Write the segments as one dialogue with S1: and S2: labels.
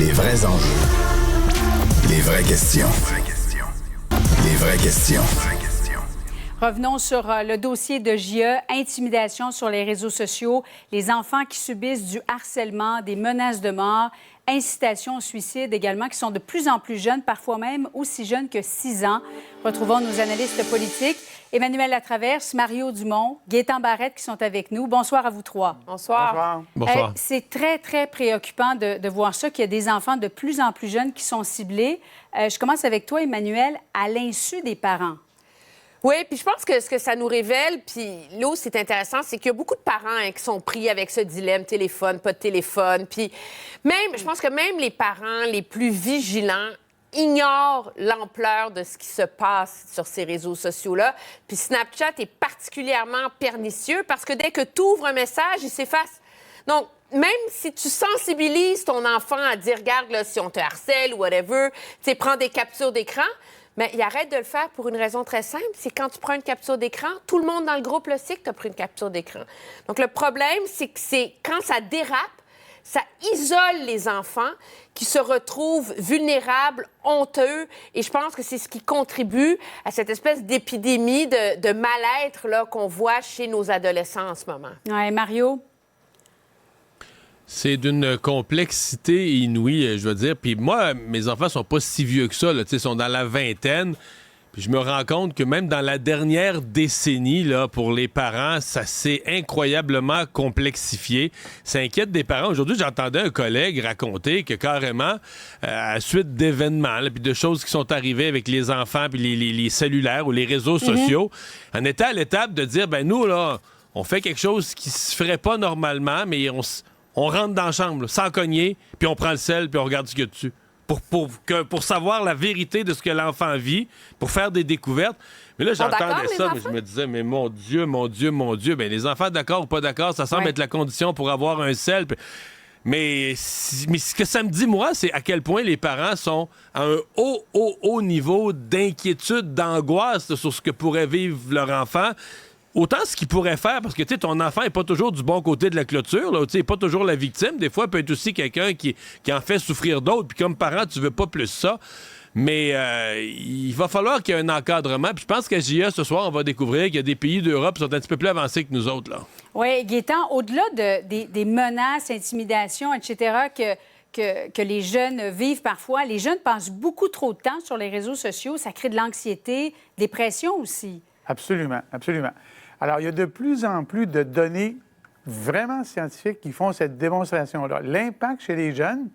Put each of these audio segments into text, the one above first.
S1: Les vrais enjeux. Les vraies questions. Les vraies questions.
S2: Revenons sur le dossier de JE, intimidation sur les réseaux sociaux, les enfants qui subissent du harcèlement, des menaces de mort, incitation au suicide également, qui sont de plus en plus jeunes, parfois même aussi jeunes que 6 ans. Retrouvons nos analystes politiques, Emmanuel Latraverse, Mario Dumont, Gaétan Barrette qui sont avec nous. Bonsoir à vous trois.
S3: Bonsoir.
S4: Bonsoir.
S2: C'est très, très préoccupant de voir ça, qu'il y a des enfants de plus en plus jeunes qui sont ciblés. Je commence avec toi, Emmanuel, à l'insu des parents.
S3: Oui, puis je pense que ce que ça nous révèle, puis là où c'est intéressant, c'est qu'il y a beaucoup de parents qui sont pris avec ce dilemme, téléphone, pas de téléphone. Puis même, je pense que même les parents les plus vigilants ignorent l'ampleur de ce qui se passe sur ces réseaux sociaux-là. Puis Snapchat est particulièrement pernicieux parce que dès que tu ouvres un message, il s'efface. Donc, même si tu sensibilises ton enfant à dire, regarde, là, si on te harcèle ou whatever, tu sais, prends des captures d'écran, mais il arrête de le faire pour une raison très simple. C'est quand tu prends une capture d'écran, tout le monde dans le groupe le sait que tu as pris une capture d'écran. Donc, le problème, c'est que quand ça dérape, ça isole les enfants qui se retrouvent vulnérables, honteux. Et je pense que c'est ce qui contribue à cette espèce d'épidémie de mal-être là, qu'on voit chez nos adolescents en ce moment.
S2: Oui, Mario?
S4: C'est d'une complexité inouïe, je veux dire. Puis moi, mes enfants sont pas si vieux que ça, là, ils sont dans la vingtaine. Puis je me rends compte que même dans la dernière décennie, là, pour les parents, ça s'est incroyablement complexifié. Ça inquiète des parents. Aujourd'hui, j'entendais un collègue raconter que carrément, à la suite d'événements, puis de choses qui sont arrivées avec les enfants, puis les cellulaires ou les réseaux sociaux, on était à l'étape de dire, ben nous, là, on fait quelque chose qui se ferait pas normalement, mais on rentre dans la chambre, là, sans cogner, puis on prend le sel, puis on regarde ce qu'il y a dessus. Pour savoir la vérité de ce que l'enfant vit, pour faire des découvertes. Mais là, j'entendais ça, mais je me disais, mais mon Dieu, bien, les enfants, d'accord ou pas d'accord, ça semble être la condition pour avoir un sel. Mais ce que ça me dit, moi, c'est à quel point les parents sont à un haut niveau d'inquiétude, d'angoisse sur ce que pourrait vivre leur enfant. Autant ce qu'il pourrait faire, parce que ton enfant n'est pas toujours du bon côté de la clôture, il n'est pas toujours la victime. Des fois, il peut être aussi quelqu'un qui en fait souffrir d'autres. Puis comme parent, tu veux pas plus ça. Mais il va falloir qu'il y ait un encadrement. Puis je pense qu'à JE, ce soir, on va découvrir qu'il y a des pays d'Europe qui sont un petit peu plus avancés que nous autres, là.
S2: Oui, Gaétan, au-delà des menaces, intimidations, etc., que les jeunes vivent parfois, les jeunes passent beaucoup trop de temps sur les réseaux sociaux. Ça crée de l'anxiété, des pressions aussi.
S5: Absolument, absolument. Alors, il y a de plus en plus de données vraiment scientifiques qui font cette démonstration-là. L'impact chez les jeunes,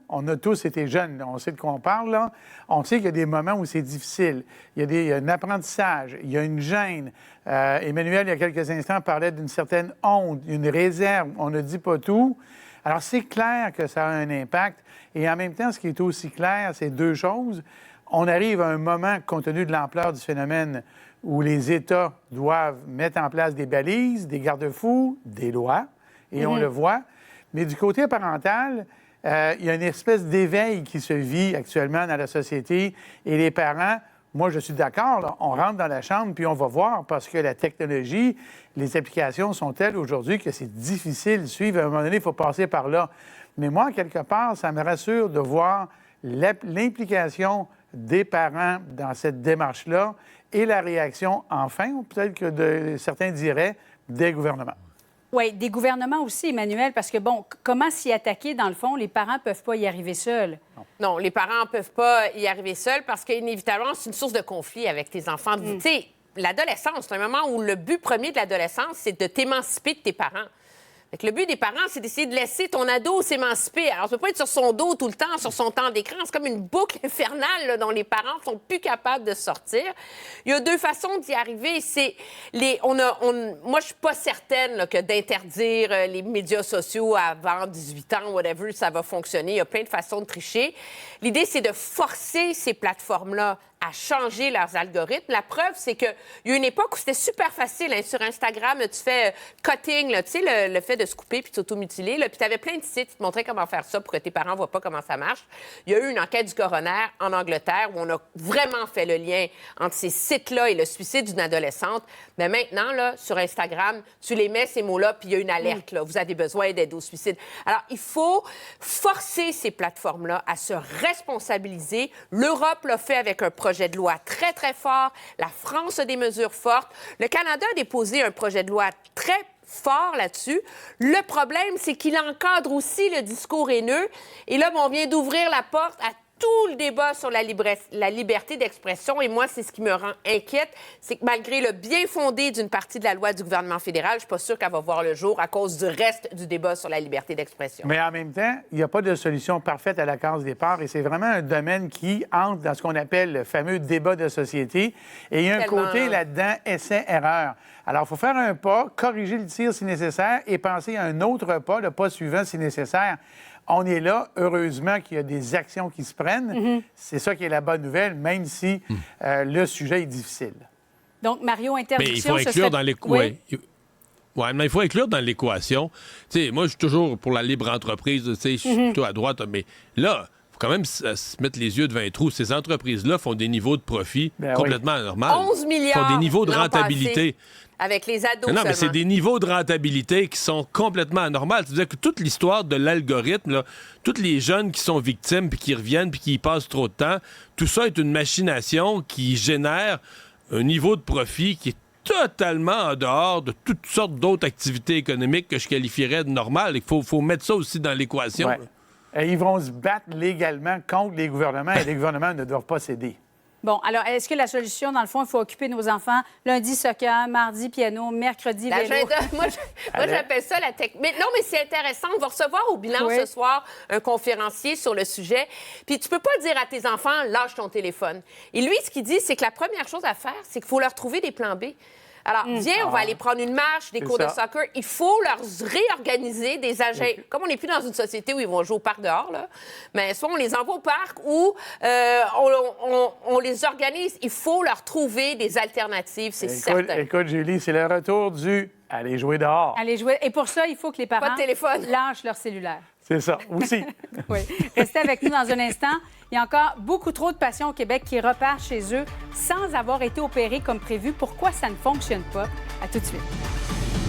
S5: on a tous été jeunes, on sait de quoi on parle, là. On sait qu'il y a des moments où c'est difficile. Il y a un apprentissage, il y a une gêne. Emmanuel, il y a quelques instants, parlait d'une certaine honte, une réserve. On ne dit pas tout. Alors, c'est clair que ça a un impact. Et en même temps, ce qui est aussi clair, c'est deux choses. On arrive à un moment, compte tenu de l'ampleur du phénomène, où les États doivent mettre en place des balises, des garde-fous, des lois, et on le voit. Mais du côté parental, il y a une espèce d'éveil qui se vit actuellement dans la société, et les parents, moi je suis d'accord, là, on rentre dans la chambre puis on va voir, parce que la technologie, les applications sont telles aujourd'hui que c'est difficile de suivre. À un moment donné, il faut passer par là. Mais moi, quelque part, ça me rassure de voir l'implication des parents dans cette démarche-là et la réaction, enfin, ou peut-être que certains diraient, des gouvernements.
S2: Oui, des gouvernements aussi, Emmanuel, parce que, bon, comment s'y attaquer, dans le fond? Les parents ne peuvent pas y arriver seuls.
S3: Non, les parents ne peuvent pas y arriver seuls parce qu'inévitablement, c'est une source de conflit avec tes enfants. Tu sais, l'adolescence, c'est un moment où le but premier de l'adolescence, c'est de t'émanciper de tes parents. Fait que le but des parents, c'est d'essayer de laisser ton ado s'émanciper. Alors, ça peut pas être sur son dos tout le temps, sur son temps d'écran. C'est comme une boucle infernale là, dont les parents sont plus capables de sortir. Il y a deux façons d'y arriver. Moi, je suis pas certaine là, que d'interdire les médias sociaux avant 18 ans, whatever, ça va fonctionner. Il y a plein de façons de tricher. L'idée, c'est de forcer ces plateformes-là à changer leurs algorithmes. La preuve, c'est qu'il y a une époque où c'était super facile. Hein, sur Instagram, tu fais cutting, là, tu sais, le fait de se couper puis de s'automutiler. Puis tu avais plein de sites qui te montraient comment faire ça pour que tes parents ne voient pas comment ça marche. Il y a eu une enquête du coroner en Angleterre où on a vraiment fait le lien entre ces sites-là et le suicide d'une adolescente. Mais maintenant, là, sur Instagram, tu les mets, ces mots-là, puis il y a une alerte. Là, vous avez besoin d'aide au suicide. Alors, il faut forcer ces plateformes-là à se responsabiliser. L'Europe l'a fait avec un projet de loi très, très fort. La France a des mesures fortes. Le Canada a déposé un projet de loi très fort là-dessus. Le problème, c'est qu'il encadre aussi le discours haineux. Et là, on vient d'ouvrir la porte à tout le débat sur la liberté d'expression. Et moi, c'est ce qui me rend inquiète, c'est que malgré le bien fondé d'une partie de la loi du gouvernement fédéral, je suis pas sûre qu'elle va voir le jour à cause du reste du débat sur la liberté d'expression.
S5: Mais en même temps, il n'y a pas de solution parfaite à la case départ et c'est vraiment un domaine qui entre dans ce qu'on appelle le fameux débat de société. Et il y a un côté là-dedans, essai-erreur. Alors, il faut faire un pas, corriger le tir si nécessaire et penser à un autre pas, le pas suivant si nécessaire. On est là, heureusement qu'il y a des actions qui se prennent. C'est ça qui est la bonne nouvelle, même si le sujet est difficile.
S2: Donc, Mario, interdiction...
S4: Mais il faut inclure dans l'équation. Oui, mais il faut inclure dans l'équation. Tu sais, moi, je suis toujours pour la libre entreprise, tu sais, je suis plutôt à droite, mais là, il faut quand même se mettre les yeux devant un trou. Ces entreprises-là font des niveaux de profit complètement anormaux.
S3: 11 milliards
S4: font des niveaux de rentabilité.
S3: Avec les ados
S4: Non,
S3: seulement.
S4: mais c'est des niveaux de rentabilité qui sont complètement anormaux. C'est-à-dire que toute l'histoire de l'algorithme, là, tous les jeunes qui sont victimes, puis qui reviennent, puis qui y passent trop de temps, tout ça est une machination qui génère un niveau de profit qui est totalement en dehors de toutes sortes d'autres activités économiques que je qualifierais de normales. Il faut mettre ça aussi dans l'équation.
S5: Ouais. Et ils vont se battre légalement contre les gouvernements et les gouvernements ne doivent pas céder.
S2: Bon, alors, est-ce que la solution, dans le fond, il faut occuper nos enfants lundi soccer, mardi piano, mercredi vélo?
S3: L'agenda, moi, j'appelle ça la technique. Mais non, mais c'est intéressant. On va recevoir au bilan ce soir un conférencier sur le sujet. Puis tu peux pas dire à tes enfants, lâche ton téléphone. Et lui, ce qu'il dit, c'est que la première chose à faire, c'est qu'il faut leur trouver des plans B. Alors, viens, on va aller prendre une marche, des cours de soccer. Il faut leur réorganiser des agents. Comme on n'est plus dans une société où ils vont jouer au parc dehors, là, mais soit on les envoie au parc ou on les organise. Il faut leur trouver des alternatives, c'est certain.
S5: Écoute, Julie, c'est le retour du « aller jouer dehors ».
S2: Aller jouer. Et pour ça, il faut que les parents
S3: Pas de téléphone.
S2: lâchent leur cellulaire.
S5: C'est ça, aussi.
S2: Oui. Restez avec nous dans un instant. Il y a encore beaucoup trop de patients au Québec qui repartent chez eux sans avoir été opérés comme prévu. Pourquoi ça ne fonctionne pas? À tout de suite.